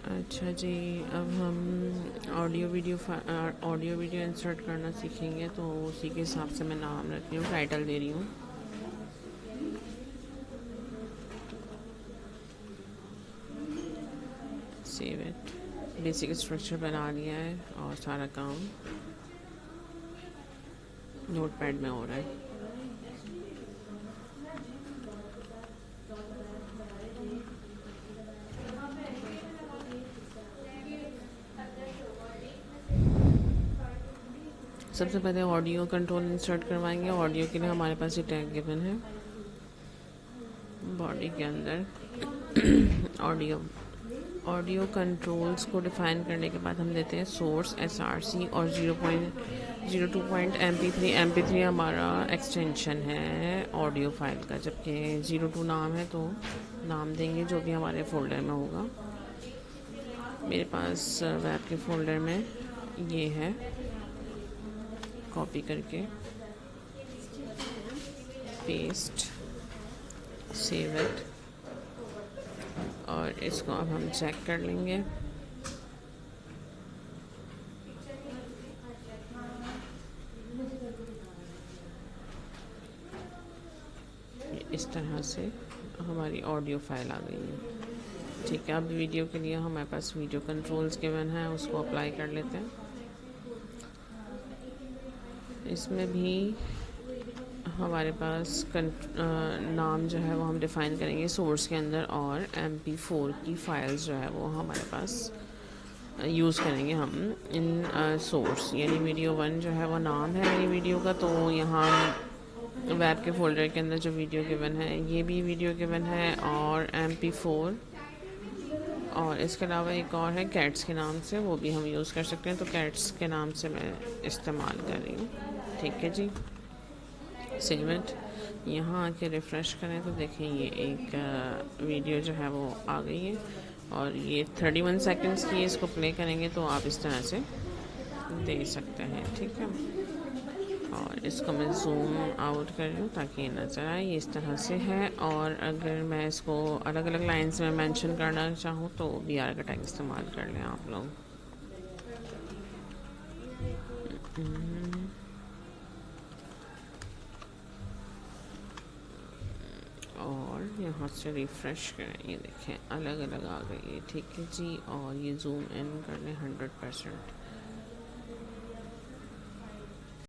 अच्छा जी, अब हम ऑडियो वीडियो इंसर्ट करना सीखेंगे, तो उसी के हिसाब से मैं नाम रख रही हूँ, टाइटल दे रही हूँ। Save it. बेसिक स्ट्रक्चर बना लिया है और सारा काम नोटपैड में हो रहा है। सबसे पहले ऑडियो कंट्रोल इंसर्ट करवाएंगे। ऑडियो के लिए हमारे पास ये टैग गिवन है बॉडी के अंदर। ऑडियो कंट्रोल्स को डिफाइन करने के बाद हम देते हैं सोर्स SRC और 0.02 MP3 हमारा एक्सटेंशन है ऑडियो फाइल का, जबकि 02 नाम है, तो नाम देंगे जो भी हमारे फोल्डर में होगा। मेरे पास वेब के फोल्डर में ये है, कॉपी करके पेस्ट, सेव इट, और इसको अब हम चेक कर लेंगे। इस तरह से हमारी ऑडियो फाइल आ गई है। ठीक है, अब वीडियो के लिए हमारे पास वीडियो कंट्रोल्स गिवन है, उसको अप्लाई कर लेते हैं। इसमें भी हमारे पास नाम जो है वो हम डिफ़ाइन करेंगे सोर्स के अंदर, और MP4 की फाइल्स जो है वो हमारे पास यूज़ करेंगे हम इन सोर्स, यानी वीडियो 1 जो है वो नाम है मेरी वीडियो का। तो यहाँ वेब के फोल्डर के अंदर जो वीडियो गिवन है, ये भी वीडियो गिवन है, और MP4, और इसके अलावा एक और है कैट्स के नाम से, वो भी हम यूज़ कर सकते हैं। तो कैट्स के नाम से मैं इस्तेमाल कर रही हूँ। ठीक है जी, सेव इट। यहाँ आके रिफ़्रेश करें तो देखें ये एक वीडियो जो है वो आ गई है, और ये 31 सेकंड्स की है। इसको प्ले करेंगे तो आप इस तरह से दे सकते हैं। ठीक है, और इसको मैं जूम आउट कर रही हूँ ताकि ये नज़र आए, ये इस तरह से है। और अगर मैं इसको अलग अलग लाइन्स में मेंशन करना चाहूँ तो BR का टैग इस्तेमाल कर लें आप लोग। और यहाँ से रिफ़्रेश करें, ये देखें अलग अलग आ गई है। ठीक है जी, और ये जूम इन कर लें 100%।